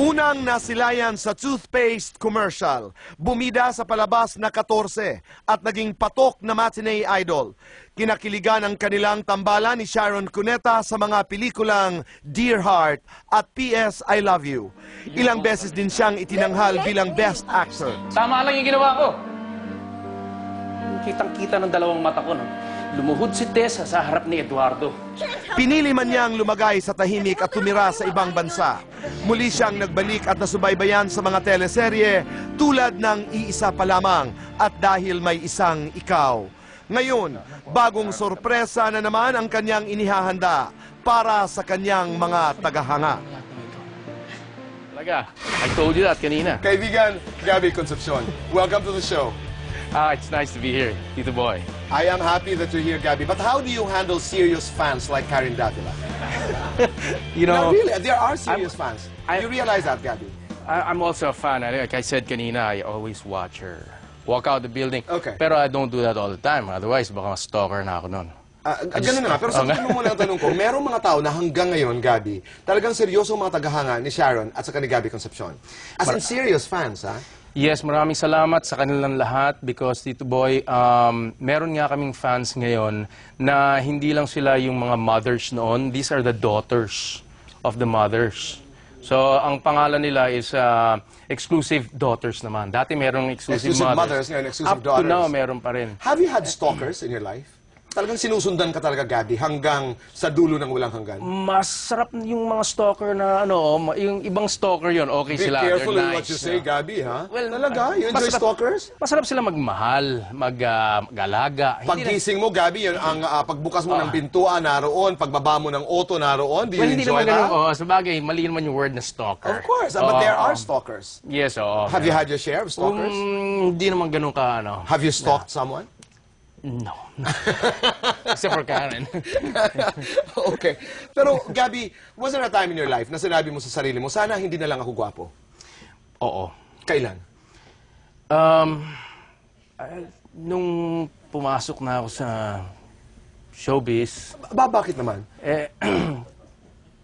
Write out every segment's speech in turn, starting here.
Unang nasilayan sa toothpaste commercial, bumida sa palabas na 14 at naging patok na matinee idol. Kinakiligan ang kanilang tambalan ni Sharon Cuneta sa mga pelikulang Dear Heart at P.S. I Love You. Ilang beses din siyang itinanghal bilang Best Actor. Tama lang yung ginawa ko. Kitang-kita ng dalawang mata ko, no? Lumuhod si Tessa sa harap ni Eduardo. Pinili man niyang lumagay sa tahimik at tumira sa ibang bansa. Muli siyang nagbalik at nasubaybayan sa mga teleserye tulad ng Iisa pa lamang at Dahil May Isang Ikaw. Ngayon, bagong sorpresa na naman ang kanyang inihahanda para sa kanyang mga tagahanga. Talaga, I told you that kanina. Kaibigan, Gabby Concepcion, welcome to the show. It's nice to be here, Tito Boy. I am happy that you're here, Gabby. But how do you handle serious fans like Karen Davila? You know, No, really, there are serious fans. You realize that, Gabby? I'm also a fan. Like I said kanina, I always watch her walk out the building. Okay. Pero I don't do that all the time. Otherwise, baka stalker na ako nun. Ganun na nga. Pero sagutin mo muna ang tanong ko, merong mga tao na hanggang ngayon, Gabby, talagang seryoso mga tagahanga ni Sharon at saka ni Gabby Concepcion. As in serious fans, ha? Yes, maraming salamat sa kanilang lahat because, Tito Boy, meron nga kaming fans ngayon na hindi lang sila yung mga mothers noon. These are the daughters of the mothers. So, ang pangalan nila is exclusive daughters naman. Dati merong exclusive mothers. Ngayon, exclusive Up daughters. to now, meron pa rin. Have you had stalkers in your life? Talagang sinusundan ka talaga, Gabby, hanggang sa dulo ng walang hanggan? Masarap yung mga stalker na yung ibang stalker yon, okay Be sila. careful they're in nice, what you say, Gabby, ha? Well, talaga? You enjoy stalkers? Masarap sila magmahal, mag-alaga. Paggising mo, Gabby, yun, ang pagbukas mo ng pintuan, naroon. Pagbaba mo ng auto, naroon. Do you Hindi enjoy naman that? ganun. Sabagay, mali naman yung word na stalker. Of course, but there are stalkers. Yes, oo. Have you had your share of stalkers? Hindi naman ganun ka, Have you stalked someone? No. Except for Karen. Okay. Pero, Gabby, was there a time in your life na sinabi mo sa sarili mo, sana hindi na lang ako gwapo? Oo. Kailan? Nung pumasok na ako sa showbiz, Bakit naman?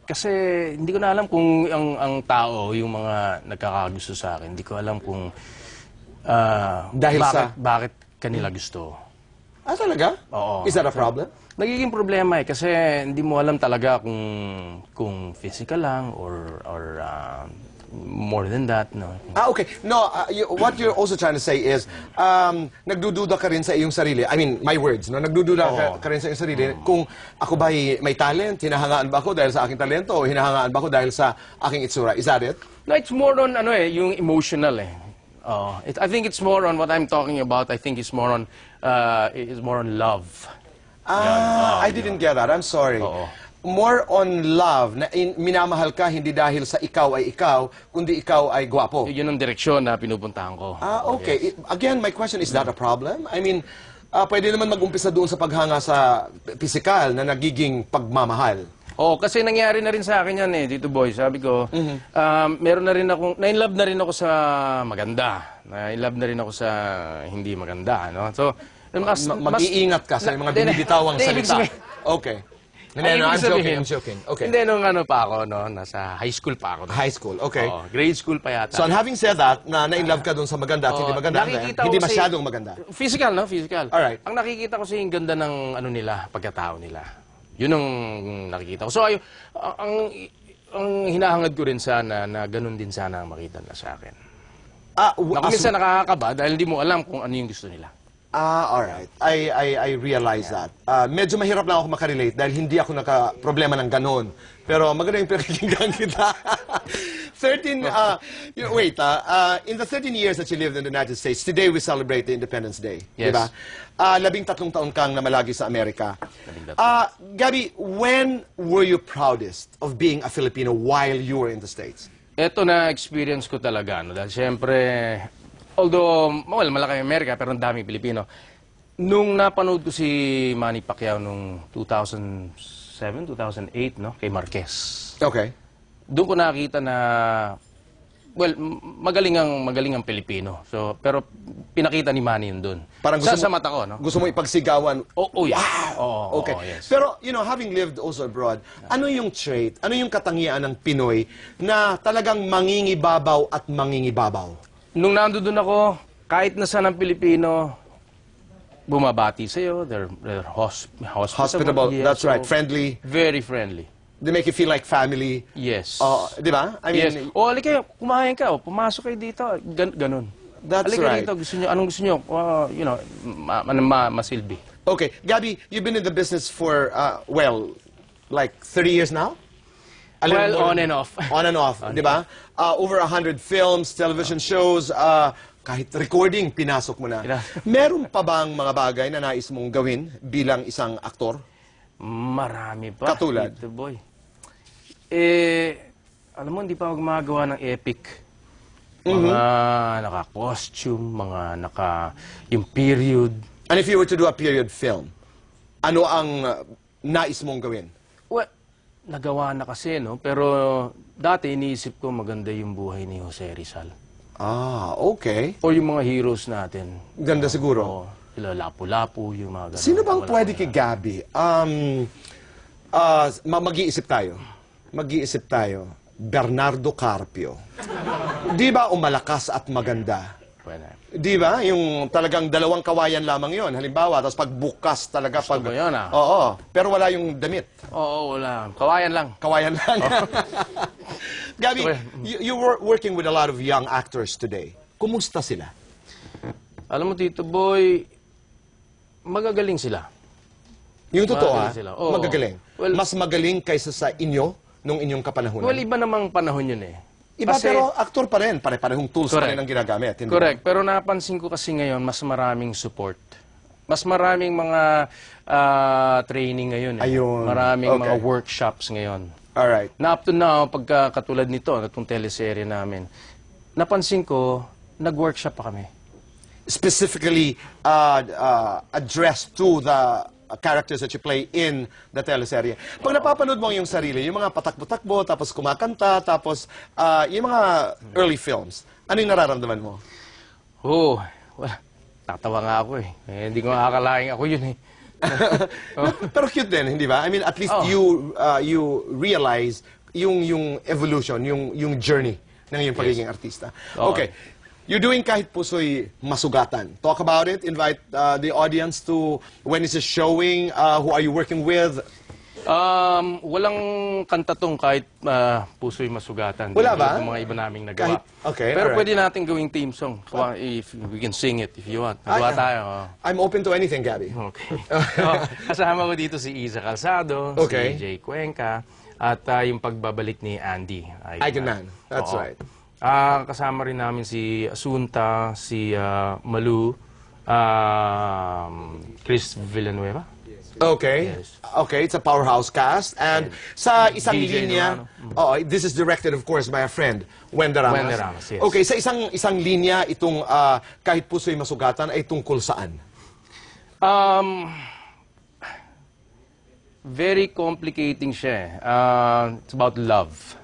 kasi hindi ko na alam kung ang tao, yung mga nagkakagusto sa akin, hindi ko alam kung Dahil bakit kanila gusto. Talaga? Oo. Is that a problem? Nagiging problema kasi hindi mo alam talaga kung physical lang or more than that, no. Okay. No, what you're also trying to say is, nagdududa ka rin sa iyong sarili. I mean, my words, no? Nagdududa ka rin sa iyong sarili kung ako ba may talent, hinahangaan ba ako dahil sa aking talento o hinahangaan ba ako dahil sa aking itsura? Is that it? No, it's more on yung emotional I think it's more on what I'm talking about. I think it's more on love. I didn't get that. I'm sorry. Oo. More on love, na minamahal ka hindi dahil sa ikaw ay ikaw, kundi ikaw ay gwapo. Yun ang direksyon na pinupuntahan ko. Okay. Again, my question, is that a problem? I mean, pwede naman mag-umpisa doon sa paghanga sa physical na nagiging pagmamahal. Kasi nangyari na rin sa akin yan Tito Boy. Sabi ko, meron na rin akong, na-inlove na rin ako sa maganda. Na-inlove na rin ako sa hindi maganda, no? So, mag-iingat ka sa mga binibitawang salita. Okay. I'm joking. Okay. Hindi, nung pa ako, nasa high school pa ako. High school, okay. Grade school pa yata. So, having said that, na-inlove ka doon sa maganda at hindi maganda, hindi masyadong maganda. Physical, no? Physical. Alright. Ang nakikita ko yung ganda ng nila, pagkatao nila. Yun ang nakikita ko. So, ang hinahangad ko rin sana na ganun din sana ang makita na sa akin. Minsan nakakakaba dahil hindi mo alam kung ano yung gusto nila. Alright. I realize that. Medyo mahirap lang ako makarelate dahil hindi ako naka-problema ng ganun. Pero maganda yung pinakikinggan kita. In the 13 years that you lived in the United States, today we celebrate the Independence Day. Yes. Diba? 13 taon kang namalagi sa Amerika. Gabby, when were you proudest of being a Filipino while you were in the States? Ito na experience ko talaga. Dahil siyempre, although, malaki ang Amerika, pero ang daming Pilipino. Nung napanood ko si Manny Pacquiao nung 2007, 2008, kay Marquez. Okay. Doon ko nakita na Well, magaling ang Pilipino. So, pero pinakita ni Manny yun doon. Parang gusto sa mata ko, no? Gusto mo ipagsigawan. Oh, yeah. Wow! Okay. Yes. Pero, having lived also abroad, ano yung trait, ano yung katangian ng Pinoy na talagang mangingibabaw at mangingibabaw? Nung nandoon ako, kahit na saan ang Pilipino, bumabati sa'yo. They're Hospitable, Yeah, that's right. Friendly. Very friendly. They make you feel like family. Yes. Di ba? I mean, Yes. Halika kayo, kumain ka. Pumasok kayo dito. Ganun. That's Halika right. dito. Anong gusto nyo? Masilbi. Okay, Gabby, you've been in the business for, like 30 years now? A little Well, more on than- and off. On and off, di ba? Over 100 films, television shows, kahit recording, pinasok mo na. Meron pa bang mga bagay na nais mong gawin bilang isang aktor? Marami pa. Katulad? Tito Boy. Alam mo, hindi pa ako gumagawa ng epic. Mga naka-costume, yung period. And if you were to do a period film, ano ang nais mong gawin? Well, nagawa na kasi, no? Pero dati iniisip ko maganda yung buhay ni Jose Rizal. Okay. O yung mga heroes natin. Ganda siguro. O, sila Lapu-Lapu, yung mga ganun. Sino bang pwede kay Gabby? Mag-iisip tayo. Mag-iisip tayo. Bernardo Carpio. Di ba umalakas at maganda? Pwede. Di ba? Yung talagang dalawang kawayan lamang yon. Halimbawa, tapos pagbukas talaga. Gusto ko yun, Oo. Pero wala yung damit. Oo, wala. Kawayan lang. Kawayan lang. Gabby, Okay. you were working with a lot of young actors today. Kumusta sila? Alam mo, Tito Boy, magagaling sila. Yung totoo, Magagaling sila. Oo. Magagaling. Well- Mas magaling kaysa sa inyo nung inyong kapanahunan. Well, iba namang panahon yun eh. Iba, Kasi- pero aktor pa rin. Pare-parehong tools pa rin Correct. ang ginagamit. Hindi Correct. Pero napansin ko kasi ngayon, mas maraming support. Mas maraming mga training ngayon. Eh. Ayun. Maraming mga Okay. workshops ngayon. ba? Alright. Na up to now, pagka katulad nito, itong teleserye namin, napansin ko, nag-workshop pa kami. Specifically addressed to the characters that you play in the teleserye. Pag napapanood mo yung sarili, yung mga patakbo-takbo, tapos kumakanta, tapos yung mga early films, ano yung nararamdaman mo? Oh, well, tatawa nga ako eh. Hindi ko akalaing ako yun eh. Pero cute din, hindi ba? I mean, at least you realize yung evolution, yung journey ng iyong pagiging artista. Oo. Okay. You're doing Kahit Puso'y Masugatan. Talk about it. Invite the audience to when is it showing? Who are you working with? Walang kanta tong Kahit Puso'y Masugatan. Wala ba? Yung mga iba naming nagawa. Okay, Pero alright. pwede natin gawing theme song. If we can sing it if you want. Nagawa tayo. I'm open to anything, Gabby. Okay. Kasama ko dito si Isa Calzado, Okay. si Jay Cuenca, at yung pagbabalik ni Andy. Eigenman. That's Oo. right. Kasama rin namin si Asunta, si Malu, Chris Villanueva. Okay. Yes. Okay, it's a powerhouse cast. And sa isang DJ linya, Durano. this is directed, of course, by a friend, Wenda Ramos. Wenda Ramos, yes. Okay, sa isang linya, itong Kahit Puso'y Masugatan ay tungkol saan? Very complicating siya eh. It's about love.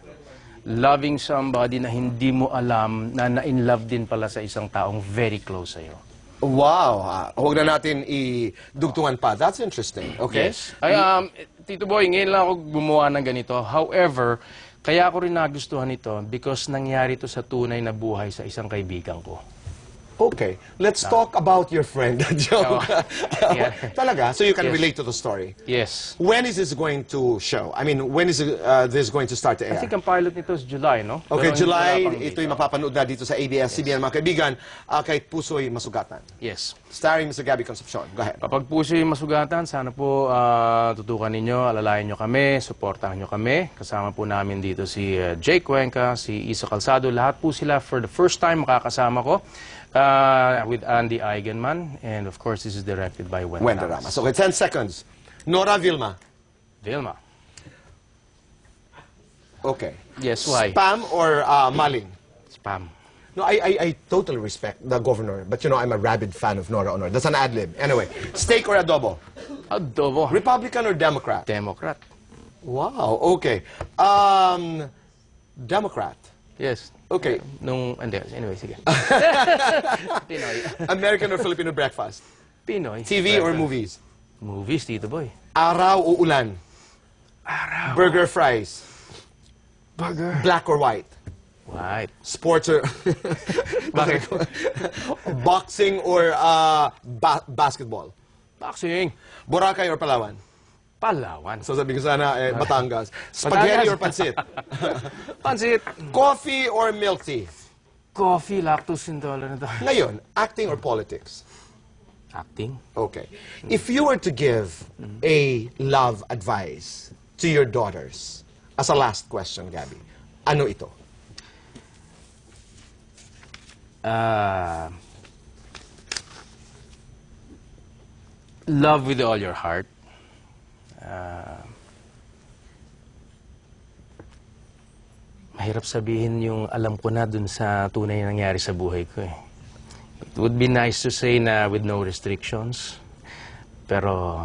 Loving somebody na hindi mo alam na na-in-love din pala sa isang taong very close sa'yo. Wow. Huwag na natin idugtungan pa. That's interesting. Okay? Yes. Ay, Tito Boy, ngayon lang ako gumawa ng ganito. However, kaya ako rin nagustuhan ito because nangyari ito sa tunay na buhay sa isang kaibigan ko. Okay. Let's talk about your friend. Joke. Yeah. Talaga? So you can Yes. relate to the story. Yes. When is this going to show? I mean, when is this going to start to air? I think ang pilot nito is July, no? Okay, Pero July, wala pang date. ito'y mapapanood na dito sa ABS-CBN, mga kaibigan, Kahit Puso'y Masugatan. Yes. Starring Mr. Gabby Concepcion. Go ahead. Kapag po siya masugatan, sana po tutukan ninyo, alalayan nyo kami, supportahan nyo kami. Kasama po namin dito si Jay Cuenca, si Isa Calzado. Lahat po sila for the first time makakasama ko with Andy Eigenman. And of course, this is directed by Wenda Ramos. Okay, 10 seconds. Nora Vilma. Vilma. Okay. Yes, why? Spam or maling? Spam. No, I totally respect the governor, but you know, I'm a rabid fan of Nora Honor. That's an ad-lib. Anyway, steak or adobo? Adobo. Republican or Democrat? Democrat. Wow, okay. Democrat. Yes. Okay. Anyway, sige. Pinoy. American or Filipino breakfast? Pinoy. TV or movies? Movies, Tito Boy. Araw o ulan? Araw. Burger, fries? Burger. Black or white? White. Sports or... Bakit? Boxing or basketball? Boxing. Boracay or Palawan? Palawan. So sabi ko sana, Batangas. Spaghetti or pansit? Pansit. Coffee or milk tea? Coffee, lactose intolerant. Ngayon, acting or politics? Acting. Okay. If you were to give a love advice to your daughters, as a last question, Gabby, ano ito? Love with all your heart. Mahirap sabihin yung alam ko na dun sa tunay na nangyari sa buhay ko eh. It would be nice to say na with no restrictions. Pero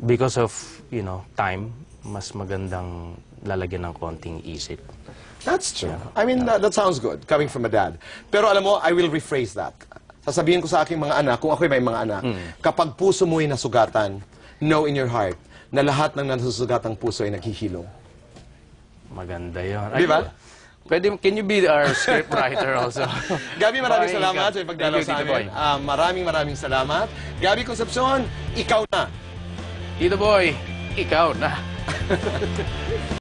because of, time, mas magandang lalagyan ng konting isip. That's true. I mean, that sounds good, coming from a dad. Pero alam mo, I will rephrase that. Sasabihin ko sa aking mga anak, kung ako'y may mga anak, kapag puso mo'y nasugatan, know in your heart na lahat ng nasusugatang puso ay naghihilong. Maganda yun. Di ba? Pwede, can you be our script writer also? Gabi, maraming Bye, salamat Gab. sa pagdalaw Thank you, sa Tito Boy. amin. Maraming salamat. Gabi Concepcion, ikaw na. Tito Boy, ikaw na.